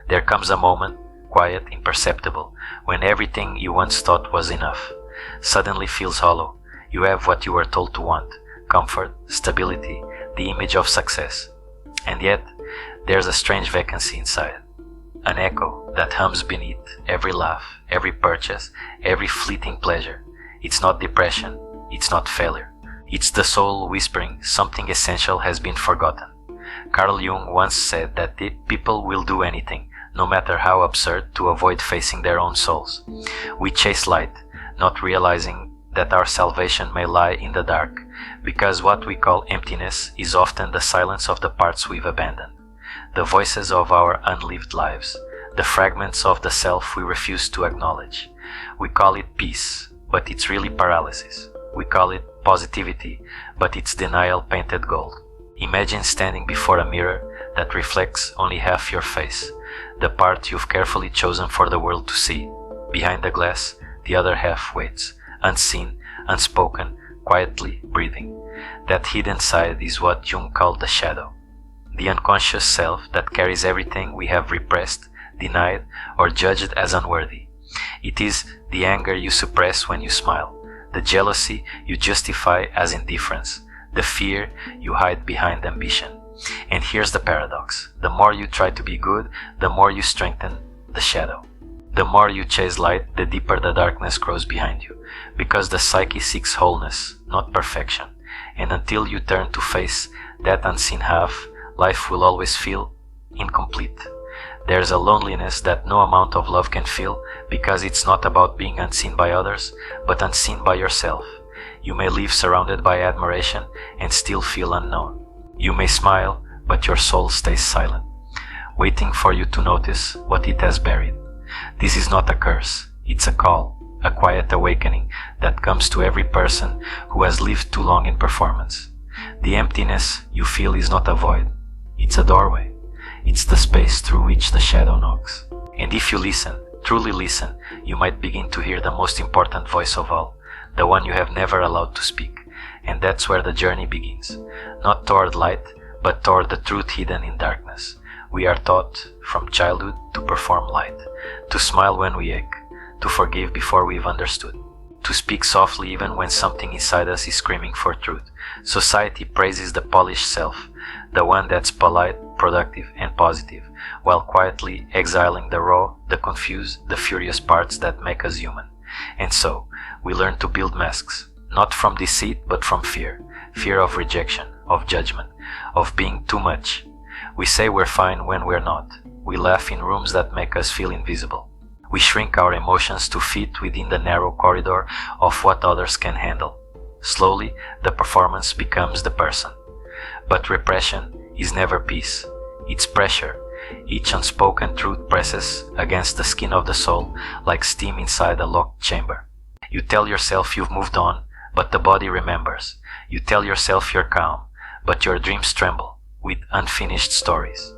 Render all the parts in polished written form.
There comes a moment, quiet, imperceptible, when everything you once thought was enough suddenly feels hollow. You have what you were told to want: comfort, stability, the image of success. And yet, there's a strange vacancy inside. An echo that hums beneath every laugh, every purchase, every fleeting pleasure. It's not depression, it's not failure. It's the soul whispering something essential has been forgotten. Carl Jung once said that people will do anything, no matter how absurd, to avoid facing their own souls. We chase light, not realizing that our salvation may lie in the dark, because what we call emptiness is often the silence of the parts we've abandoned, the voices of our unlived lives, the fragments of the self we refuse to acknowledge. We call it peace, but it's really paralysis. We call it positivity, but it's denial painted gold. Imagine standing before a mirror that reflects only half your face, the part you've carefully chosen for the world to see. Behind the glass, the other half waits, unseen, unspoken, quietly breathing. That hidden side is what Jung called the shadow, the unconscious self that carries everything we have repressed, denied, or judged as unworthy. It is the anger you suppress when you smile, the jealousy you justify as indifference, the fear you hide behind ambition. And here's the paradox: the more you try to be good, the more you strengthen the shadow. The more you chase light, the deeper the darkness grows behind you, because the psyche seeks wholeness, not perfection. And until you turn to face that unseen half, life will always feel incomplete. There's a loneliness that no amount of love can fill, because it's not about being unseen by others, but unseen by yourself. You may live surrounded by admiration and still feel unknown. You may smile, but your soul stays silent, waiting for you to notice what it has buried. This is not a curse, it's a call, a quiet awakening that comes to every person who has lived too long in performance. The emptiness you feel is not a void, it's a doorway. It's the space through which the shadow knocks. And if you listen, truly listen, you might begin to hear the most important voice of all, the one you have never allowed to speak. And that's where the journey begins, not toward light, but toward the truth hidden in darkness. We are taught from childhood to perform light, to smile when we ache, to forgive before we've understood, to speak softly even when something inside us is screaming for truth. Society praises the polished self, the one that's polite, productive, and positive, while quietly exiling the raw, the confused, the furious parts that make us human. And so, we learn to build masks, not from deceit but from fear, fear of rejection, of judgment, of being too much. We say we're fine when we're not. We laugh in rooms that make us feel invisible. We shrink our emotions to fit within the narrow corridor of what others can handle. Slowly, the performance becomes the person. But repression is never peace. It's pressure. Each unspoken truth presses against the skin of the soul like steam inside a locked chamber. You tell yourself you've moved on, but the body remembers. You tell yourself you're calm, but your dreams tremble with unfinished stories.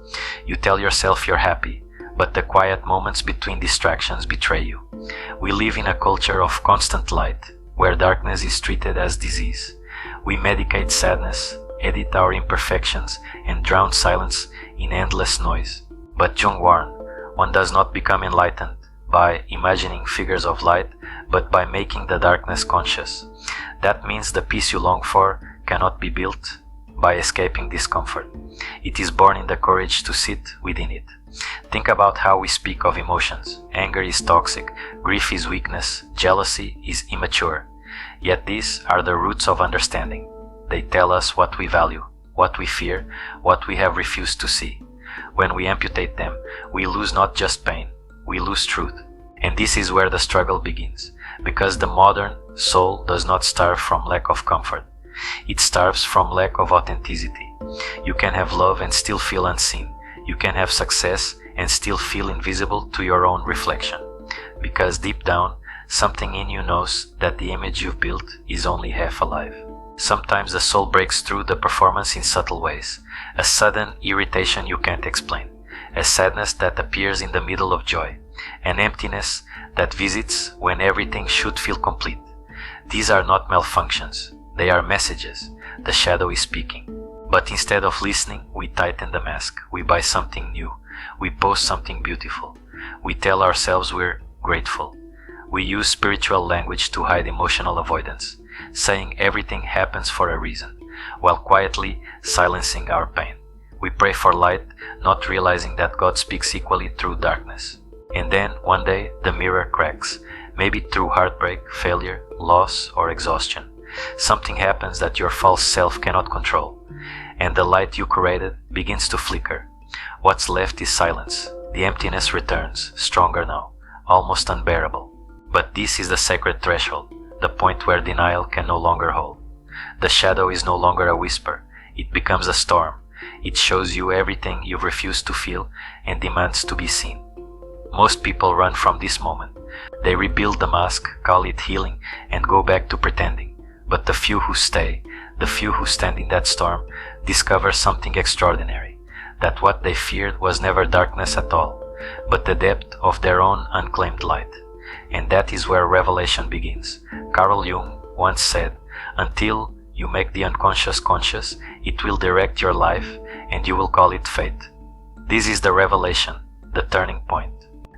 You tell yourself you're happy, but the quiet moments between distractions betray you. We live in a culture of constant light, where darkness is treated as disease. We medicate sadness, edit our imperfections, and drown silence in endless noise. But Jung warned, one does not become enlightened by imagining figures of light, but by making the darkness conscious. That means the peace you long for cannot be built by escaping discomfort. It is born in the courage to sit within it. Think about how we speak of emotions. Anger is toxic, grief is weakness, jealousy is immature. Yet these are the roots of understanding. They tell us what we value, what we fear, what we have refused to see. When we amputate them, we lose not just pain, we lose truth. And this is where the struggle begins, because the modern soul does not starve from lack of comfort. It starves from lack of authenticity. You can have love and still feel unseen. You can have success and still feel invisible to your own reflection. Because deep down, something in you knows that the image you've built is only half alive. Sometimes the soul breaks through the performance in subtle ways. A sudden irritation you can't explain. A sadness that appears in the middle of joy. An emptiness that visits when everything should feel complete. These are not malfunctions. They are messages. The shadow is speaking. But instead of listening, we tighten the mask. We buy something new. We post something beautiful. We tell ourselves we're grateful. We use spiritual language to hide emotional avoidance, saying everything happens for a reason, while quietly silencing our pain. We pray for light, not realizing that God speaks equally through darkness. And then, one day, the mirror cracks, maybe through heartbreak, failure, loss, or exhaustion. Something happens that your false self cannot control, and the light you created begins to flicker. What's left is silence. The emptiness returns, stronger now, almost unbearable. But this is the sacred threshold, the point where denial can no longer hold. The shadow is no longer a whisper, it becomes a storm. It shows you everything you've refused to feel and demands to be seen. Most people run from this moment. They rebuild the mask, call it healing, and go back to pretending. But the few who stay, the few who stand in that storm, discover something extraordinary. That what they feared was never darkness at all, but the depth of their own unclaimed light. And that is where revelation begins. Carl Jung once said, "Until you make the unconscious conscious, it will direct your life, and you will call it fate." This is the revelation, the turning point.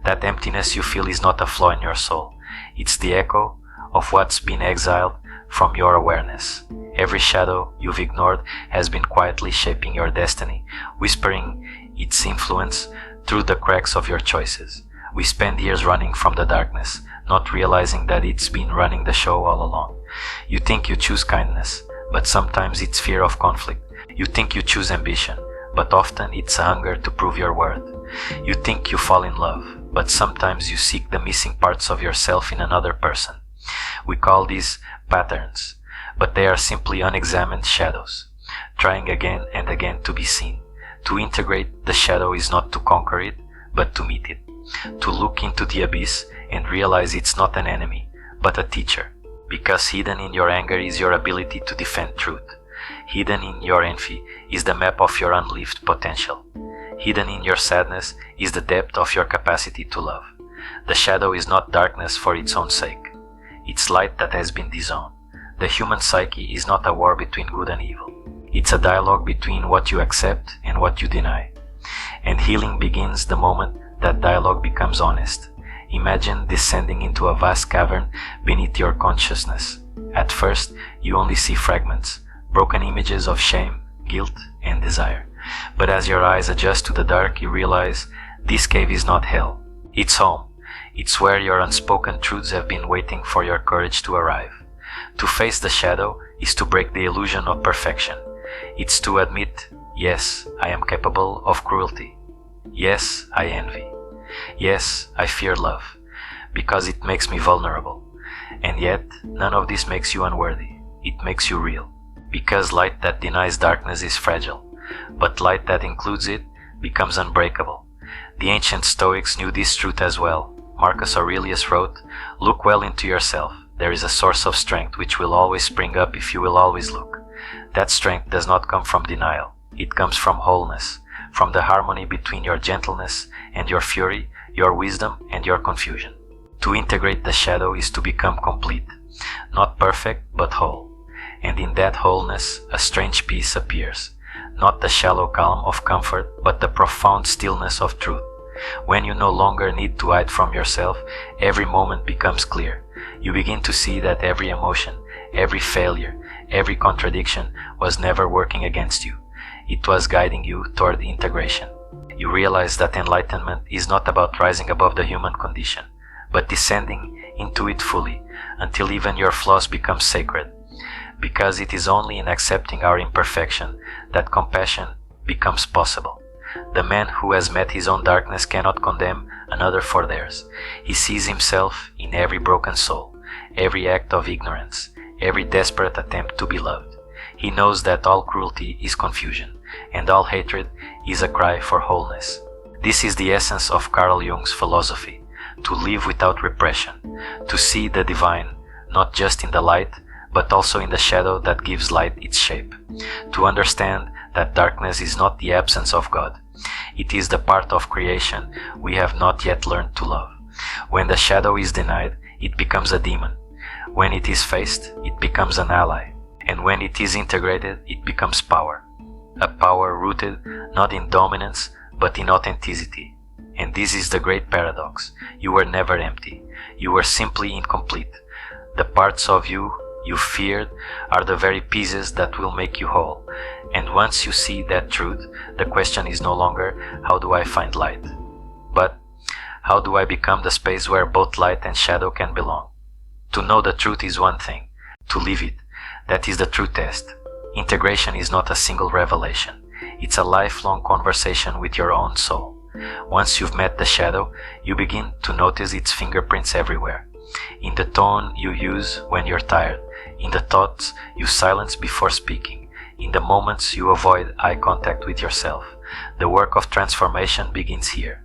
That emptiness you feel is not a flaw in your soul. It's the echo of what's been exiled from your awareness. Every shadow you've ignored has been quietly shaping your destiny, whispering its influence through the cracks of your choices. We spend years running from the darkness, not realizing that it's been running the show all along. You think you choose kindness, but sometimes it's fear of conflict. You think you choose ambition, but often it's a hunger to prove your worth. You think you fall in love, but sometimes you seek the missing parts of yourself in another person. We call these patterns, but they are simply unexamined shadows, trying again and again to be seen. To integrate the shadow is not to conquer it, but to meet it. To look into the abyss and realize it's not an enemy, but a teacher. Because hidden in your anger is your ability to defend truth. Hidden in your envy is the map of your unlived potential. Hidden in your sadness is the depth of your capacity to love. The shadow is not darkness for its own sake. It's light that has been disowned. The human psyche is not a war between good and evil. It's a dialogue between what you accept and what you deny. And healing begins the moment that dialogue becomes honest. Imagine descending into a vast cavern beneath your consciousness. At first, you only see fragments, broken images of shame, guilt, and desire. But as your eyes adjust to the dark, you realize this cave is not hell. It's home. It's where your unspoken truths have been waiting for your courage to arrive. To face the shadow is to break the illusion of perfection. It's to admit, yes, I am capable of cruelty. Yes, I envy. Yes, I fear love, because it makes me vulnerable. And yet, none of this makes you unworthy. It makes you real. Because light that denies darkness is fragile, but light that includes it becomes unbreakable. The ancient Stoics knew this truth as well. Marcus Aurelius wrote, "Look well into yourself. There is a source of strength which will always spring up if you will always look." That strength does not come from denial. It comes from wholeness, from the harmony between your gentleness and your fury, your wisdom and your confusion. To integrate the shadow is to become complete, not perfect but whole. And in that wholeness, a strange peace appears, not the shallow calm of comfort, but the profound stillness of truth. When you no longer need to hide from yourself, every moment becomes clear. You begin to see that every emotion, every failure, every contradiction was never working against you. It was guiding you toward integration. You realize that enlightenment is not about rising above the human condition, but descending into it fully, until even your flaws become sacred. Because it is only in accepting our imperfection that compassion becomes possible. The man who has met his own darkness cannot condemn another for theirs. He sees himself in every broken soul, every act of ignorance, every desperate attempt to be loved. He knows that all cruelty is confusion, and all hatred is a cry for wholeness. This is the essence of Carl Jung's philosophy, to live without repression, to see the divine not just in the light, but also in the shadow that gives light its shape, to understand that darkness is not the absence of God. It is the part of creation we have not yet learned to love. When the shadow is denied, it becomes a demon. When it is faced, it becomes an ally. And when it is integrated, it becomes power. a power rooted not in dominance but in authenticity. And this is the great paradox. You were never empty. You were simply incomplete. The parts of you you feared are the very pieces that will make you whole. And once you see that truth, the question is no longer, how do I find light? But, how do I become the space where both light and shadow can belong? To know the truth is one thing. To live it, that is the true test. Integration is not a single revelation. It's a lifelong conversation with your own soul. Once you've met the shadow, you begin to notice its fingerprints everywhere. In the tone you use when you're tired, in the thoughts you silence before speaking, in the moments you avoid eye contact with yourself. The work of transformation begins here,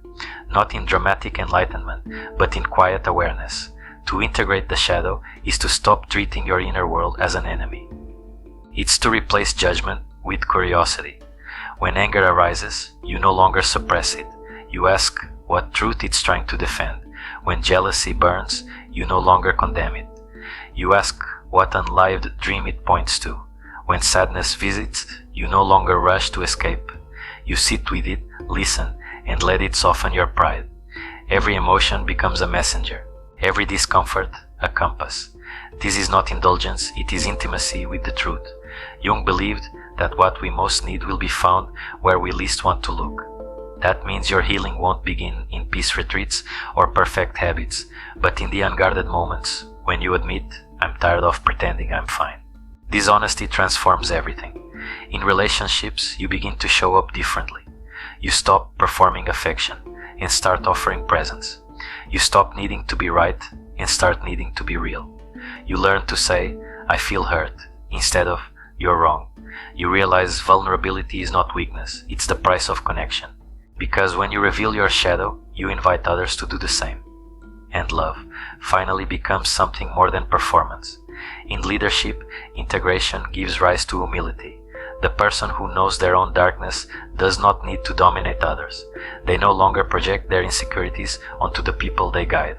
not in dramatic enlightenment, but in quiet awareness. To integrate the shadow is to stop treating your inner world as an enemy. It's to replace judgment with curiosity. When anger arises, you no longer suppress it. You ask what truth it's trying to defend. When jealousy burns, you no longer condemn it. You ask what unlived dream it points to. When sadness visits, you no longer rush to escape. You sit with it, listen, and let it soften your pride. Every emotion becomes a messenger. Every discomfort, a compass. This is not indulgence, it is intimacy with the truth. Jung believed that what we most need will be found where we least want to look. That means your healing won't begin in peace retreats or perfect habits, but in the unguarded moments when you admit, I'm tired of pretending I'm fine. This honesty transforms everything. In relationships, you begin to show up differently. You stop performing affection and start offering presence. You stop needing to be right and start needing to be real. You learn to say, I feel hurt, instead of, you're wrong. You realize vulnerability is not weakness, it's the price of connection. Because when you reveal your shadow, you invite others to do the same. And love finally becomes something more than performance. In leadership, integration gives rise to humility. The person who knows their own darkness does not need to dominate others. They no longer project their insecurities onto the people they guide.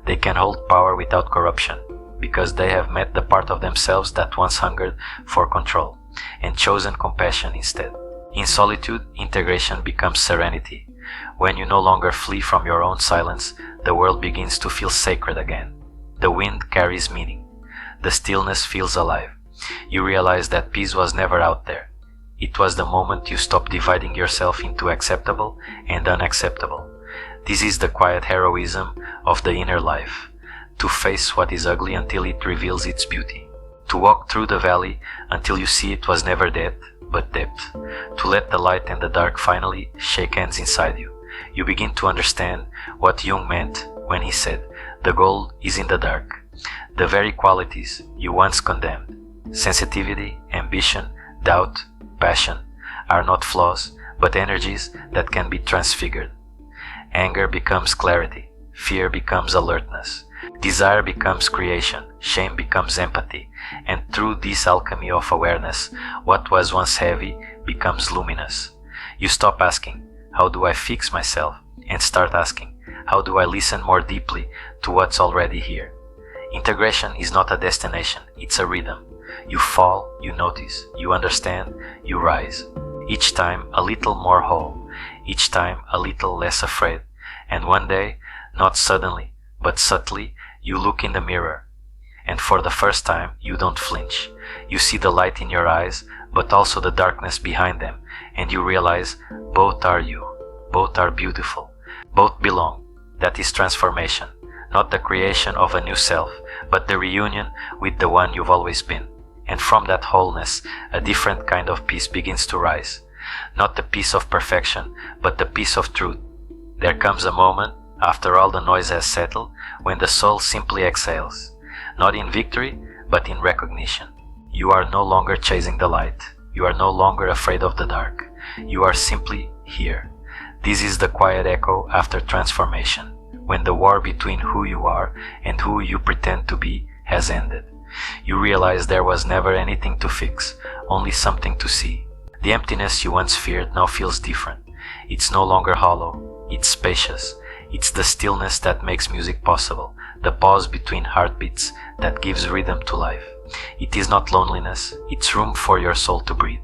They can hold power without corruption, because they have met the part of themselves that once hungered for control, and chosen compassion instead. In solitude, integration becomes serenity. When you no longer flee from your own silence, the world begins to feel sacred again. The wind carries meaning. The stillness feels alive. You realize that peace was never out there. It was the moment you stopped dividing yourself into acceptable and unacceptable. This is the quiet heroism of the inner life. To face what is ugly until it reveals its beauty. To walk through the valley until you see it was never death, but depth. To let the light and the dark finally shake hands inside you. You begin to understand what Jung meant when he said, the gold is in the dark. The very qualities you once condemned, sensitivity, ambition, doubt, passion, are not flaws, but energies that can be transfigured. Anger becomes clarity, fear becomes alertness, desire becomes creation, shame becomes empathy, and through this alchemy of awareness, what was once heavy becomes luminous. You stop asking, how do I fix myself? And start asking, how do I listen more deeply to what's already here? Integration is not a destination, it's a rhythm. You fall, you notice, you understand, you rise. Each time a little more whole, each time a little less afraid. And one day, not suddenly, but subtly, you look in the mirror. And for the first time, you don't flinch. You see the light in your eyes, but also the darkness behind them. And you realize both are you, both are beautiful, both belong. That is transformation, not the creation of a new self, but the reunion with the one you've always been. And from that wholeness, a different kind of peace begins to rise. Not the peace of perfection, but the peace of truth. There comes a moment, after all the noise has settled, when the soul simply exhales. Not in victory, but in recognition. You are no longer chasing the light. You are no longer afraid of the dark. You are simply here. This is the quiet echo after transformation, when the war between who you are and who you pretend to be has ended. You realize there was never anything to fix, only something to see. The emptiness you once feared now feels different. It's no longer hollow, it's spacious. It's the stillness that makes music possible, the pause between heartbeats that gives rhythm to life. It is not loneliness, it's room for your soul to breathe.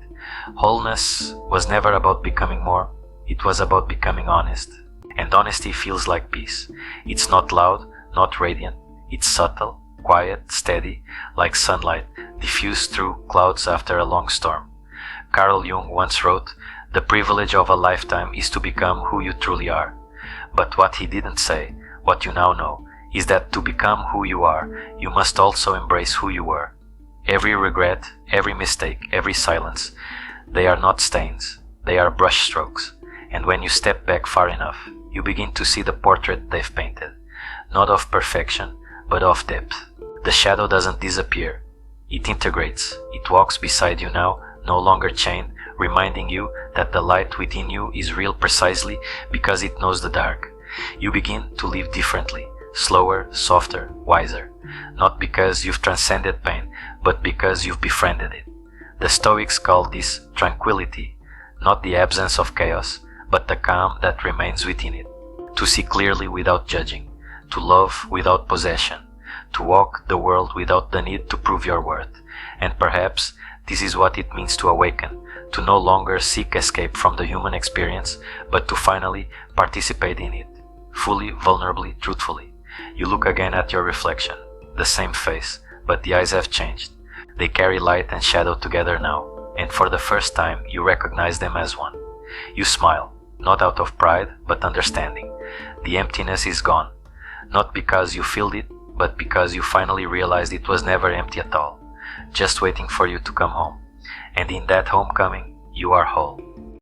Wholeness was never about becoming more, it was about becoming honest. And honesty feels like peace. It's not loud, not radiant, it's subtle, quiet, steady, like sunlight diffused through clouds after a long storm. Carl Jung once wrote, "The privilege of a lifetime is to become who you truly are." But what he didn't say, what you now know, is that to become who you are, you must also embrace who you were. Every regret, every mistake, every silence, they are not stains, they are brushstrokes. And when you step back far enough, you begin to see the portrait they've painted, not of perfection, but of depth. The shadow doesn't disappear, it integrates, it walks beside you now, no longer chained, reminding you that the light within you is real precisely because it knows the dark. You begin to live differently, slower, softer, wiser, not because you've transcended pain, but because you've befriended it. The Stoics call this tranquility, not the absence of chaos, but the calm that remains within it. To see clearly without judging, to love without possession, to walk the world without the need to prove your worth. And perhaps this is what it means to awaken, to no longer seek escape from the human experience, but to finally participate in it, fully, vulnerably, truthfully. You look again at your reflection, the same face, but the eyes have changed. They carry light and shadow together now, and for the first time you recognize them as one. You smile, not out of pride, but understanding. The emptiness is gone, not because you filled it, but because you finally realized it was never empty at all, just waiting for you to come home. And in that homecoming, you are whole.